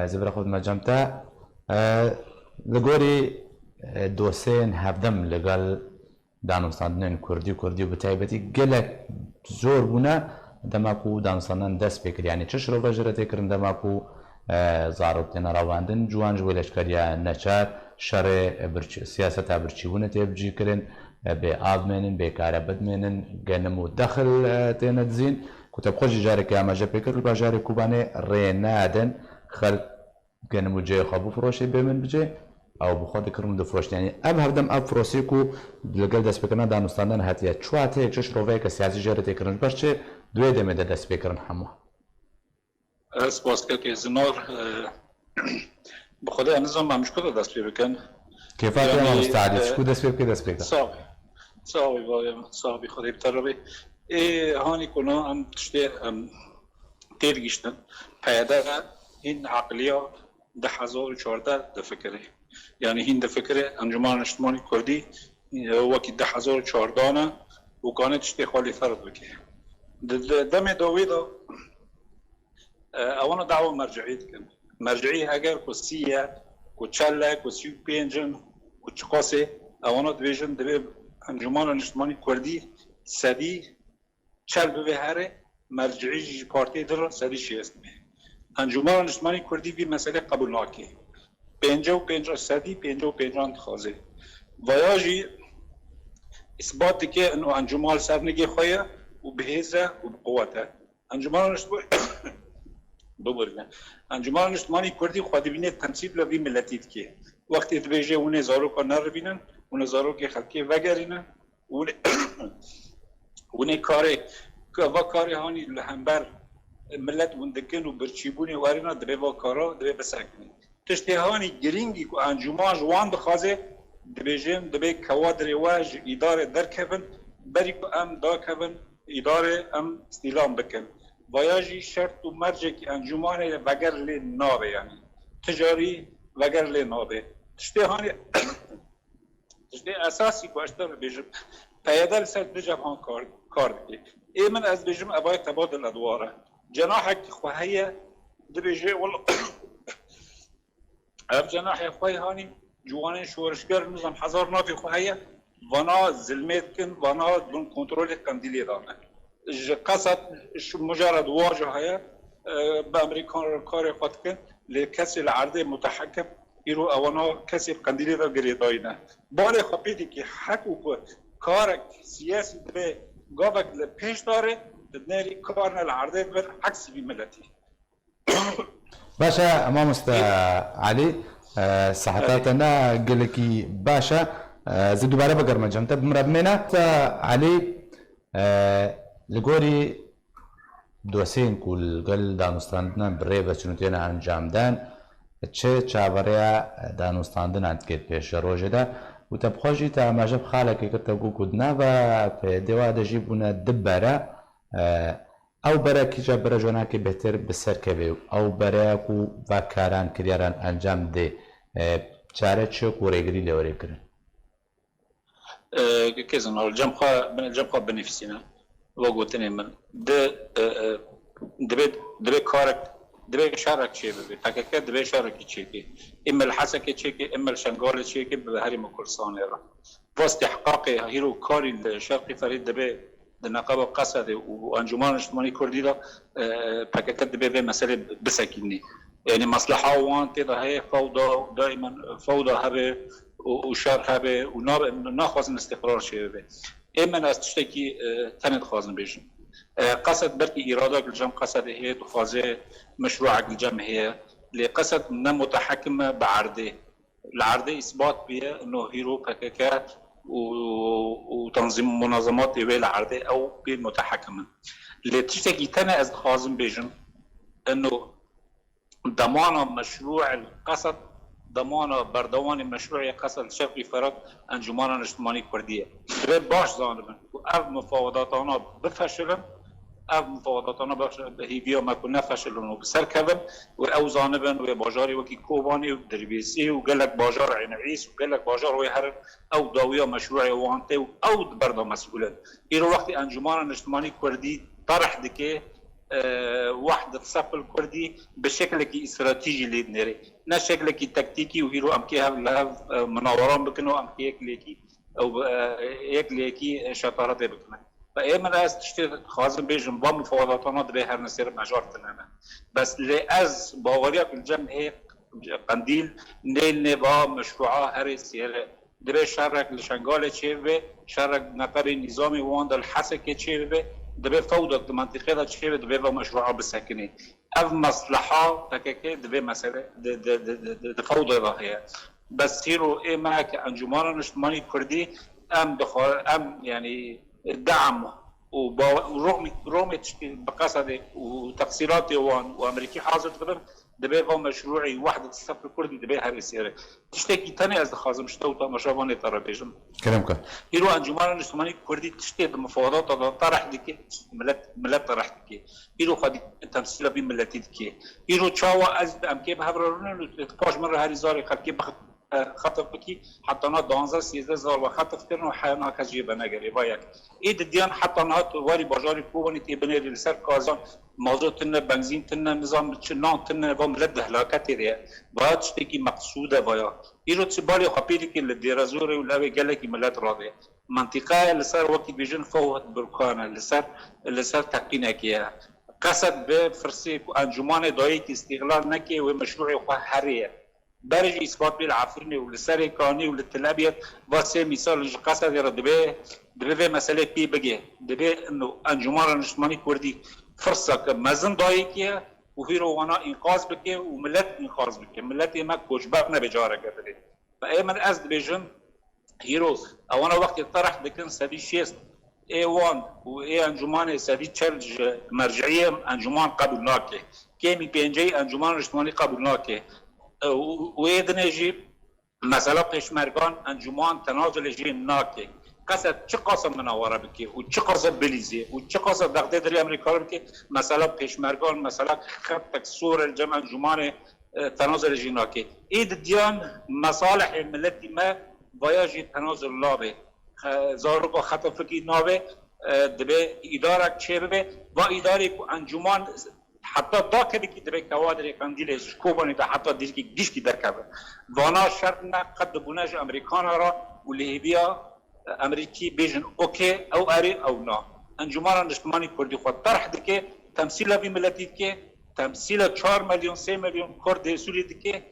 زبر خود مجمتا لگوری دوسین هفدم لگل دانستاندن کردی و بتایبتی گلک زور بونه دماکو دانستاندن دست بکر یعنی چش رو بجرته کرن دماکو زاروتين راواندن جوان جويلش كريا نشار شر سياسة برشيونه تبجي كرن بآب منن بكاربد منن جنمو دخل تنتزين كتب خوش جارك يا ما جابكر البجاري كوباني رينادن خل جنمو جاي خابو فروشي بمن بجي او بخود كرم دو فروش يعني اب هردم اب فروسيكو لقل دست بكرنا دانستاندن هاتيا چواته چش رووه سياسي جارته كرن برشي دوی دمه دست بكرن همو سپاس که زنار بخدا نظام مشکل دست بکن کیفیت ما مستعد شکو دست بکن دست بکن صاحبی خدا بتربی هانی کنه هم تشتی تیرگیشتن پیاده این عقلیا 2014 دفکره یعنی این دفکره انجمن اجتماعی کردی وقتی 2014 نه و کانه تشتی خالی فرد بکه دم داویدا اونا دعوة مرجعية كان مرجعية اگر كسية كتشلا كسيو بينجن كتشقاسي اونا دبيجن دبي انجمان اجتماعي كردي سدي چل بهره مرجعي بارتي در سدي شي اسمه انجمان اجتماعي كردي في مسألة قبول ناكي بينجا سدي بينجا انتخازي وياجي اثبات كي انه انجمان سرنگي خويا وبهزه وبقوته انجمان اجتماعي ببرگن انجمن اجتماعی کردی خود بینه تمثیل لوی ملتیت که وقتی دبیجه اون زارو کا نر بینن اون زارو که خلکی وگرینن اون کاری هانی لهمبر ملت وندکن و برچیبونی وارینا دبی با کارا دبی بسکنی تشتی هانی گرینگی که انجمن جوان بخوازه دبیجه دبی کوادر واج اداره درکبن بری که ام دا کبن اداره ام استیلام بکن ویاجی شرط و مرجع که انجمن وگر لی نابه یعنی تجاری وگر لی نابه تشتی هانی تشتی اساسی باشتر بیجم پیادل سر بجم هان کار بکی ای من از بیجم ابای تبادل ادواره جناح که خواهیه دبیجه والله اب جناح خواهی هانی جوانه شورشگر نظام هزار نافی خواهیه وانا ظلمت کن وانا دون کنترل قندیلی دانه قصد مجرد واجهه بامریکان کار خود کن لکسی العرض متحکم ایرو اوانا کسی قندیلی را گریداینه بار خبیدی که حقوق کار سیاسی به گاوک پیش داره نری کار العرض بر عکس بی ملتی باشا امام علي صحتاتنا قلكي باشا زي دوباره بقرمه جمت بمربمنا علي لگوری دوسین کل گل دانستاندن برای بچونتینا انجام دن چه چاوریا دانستاندن انتکت پیش روزه ده و تبخوشی تا ماجب خاله که کتبو کدنا و په دیوا د جیبونه دبره او برای کی جا برای جونا که بهتر بسر کبیو او برای کو و کاران کریاران انجام ده چاره چه کورگری لوری کرن که زنال جمخا بنفسینا وقوتني من دبي كارك دبي شارك شيء ببي حكاكا دبي شارك شيء اما الحسكه شيء اما الشنغال شيء بهري مكرسان را واستحقاق هيرو كاري الشرقي فريد دبي النقابه قصد وانجمان اجتماعي كردي دا حكاكا دبي مساله بسكيني يعني مصلحه وانت هي فوضى دائما فوضى هبه وشر هبه وناخذ استقرار شيء ببي اما از تشتكي تنت خازن بيجن قصد بركي إرادة الجم قصد هي تخازي مشروع الجم هي لقصد من متحكمة بعرضه العرضه إثبات بيه إنه هيرو بكاكا وتنظيم منظمات يبي العرضه أو بمتحكمة لتشتكي تنا از خازن بيجن إنه ضمان مشروع القصد ضمان بردوان مشروع قصد شرقي فرق انجمن اجتماعي كرديه دبي باش زانبن و اف مفاوضاتنا بفشلن اف مفاوضاتنا بهيفيا ما كنا فشلن وبسر كذب و او زانبن و باجاري وكي كوباني و دربيسي و قالك باجار عين عيس و قالك باجار ويهر او داويه مشروع وانتي او برضه مسؤولين ايرو وقت انجمن اجتماعي كردي طرح دكي وحدة الصف الكردي بشكل استراتيجي ليدنري نا شكل تكتيكي وهيرو أمكيها لها مناوران بكنو أمكي يكليكي أو يكليكي شطارات بكنا فأيما از تشتي خازم بيجن با مفاوضاتنا دبي هر نسير مجارتنا بس لأز باوريك الجمع قنديل نيل نبا مشروعات هري سيرة دبي شارك لشنغال تشيبه شارك نقر نظامي واند الحسكة تشيبه دبي فوضى المنطقة تشيبه دبي مشروعات بسكنه اف مصلحة تكاكي دبي مسألة فوضى ظاهرة بس هيرو ايه معك انجمان اجتماعي كردي ام يعني دعم ورغم بقصد وتقصيرات وامريكي حاضر تقدر دبي هو مشروعي وحده الصف الكردي دبي هاي سيره تشتكي ثاني از خازم شتوتا مشروعاني طرابيجن كلامك هيرو انجمان الاجتماعي الكردي تشتكي المفاوضات طرح ديك ملت طرح ديك هيرو خدي تمثيل بملتي ديك هيرو تشاوا از امكي بهبرون تقاش مره هاري زاري خلكي خطف بكي حتى نات 12 13 زار وخطف كرنو حيانا كجيبه نجري بايك ايد ديان حتى نات واري بجاري كوبني تبني لسر كازان موضوع تنا بنزين تنا نظام تشنان تنا بام لد هلاكات ريا بعد تشتكي مقصوده بايا يرو تسبالي خبيري كي الديرازوري ولا قالك ملات راضيه منطقه لسر وقت بيجن فوت بركان لسر تقينكيا قصد بفرسي انجمان دايك استغلال نكي ومشروع حريه برج اثبات بالعفرني ولسر كاني وللتلابيت واسه مثال قصد دبي مساله بي بگه دبي انه انجمان الاجتماعي كردي فرصه مزن دايكيه وهيرو وانا انقاذ بكي وملت انقاذ بكي ملت ما كوجبنا بجاره قدري فايمن از ديفيجن هيرو وانا وقت طرح لكن سبي شيست اي 1 واي انجمان سبي تشالنج مرجعيه انجمان قبلناكي كيمي بي ان جي انجمان الاجتماعي قبلناكي ويدنجي مثلا پیشمرگان انجمان تنازل جی ناکه قصد چه قاسم مناوره بکی و چه قاسم بلیزی و چه قاسم دقیقه دری امریکا رو بکی مثلا پیشمرگان مثلا خط تکسور الجمع انجمان تنازل جی ناکه اید دیان مصالح ملتی ما ویاجی تنازل لابه زارو خط فکی نابه دبه اداره چه به و اداره که انجمان حتی دا کدی که دبی کوادر کندیلش کوبانی دا حتی دیگه که گیش کی درکبه وانا شرط نه قد بوناج امریکان را و لیبیا امریکی بیجن اوکی او اری او نا انجمان اجتماعی کردی خود طرح دکه تمثیل بی ملتی که تمثیل 4 میلیون 3 میلیون کرد سوری دکه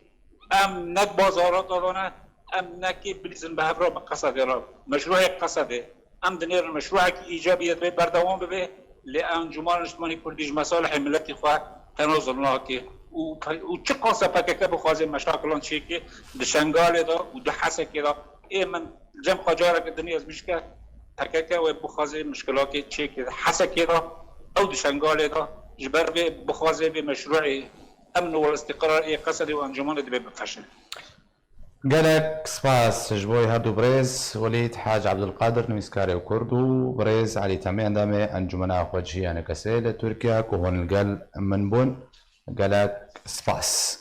ام ند بازارات دادانه ام نکی بلیزن به هفرا قصد را مشروع قصده ام دنیر مشروع که ایجابیت به بردوام به لانجمان اجتماعی کردیش مصالح ملتی خواه تنازل ناکه و چه قاسه پککه بخوازه مشاکلان چی که ده شنگال دا و ده حسکه دا ای من جمع خجاره که دنیا از مشکل پککه و بخوازه مشکلات چی که حسکه دا او ده شنگال دا جبر بخوازه به مشروع امن و الاستقرار ای قصد و انجمان ده بفشل قالك سباس جبوي هادو بريز وليد حاج عبد القادر نمسكاري وكردو بريز علي تامين دامي انجمنا خوجي انا كسيل تركيا كوهون القل من بون قالك سباس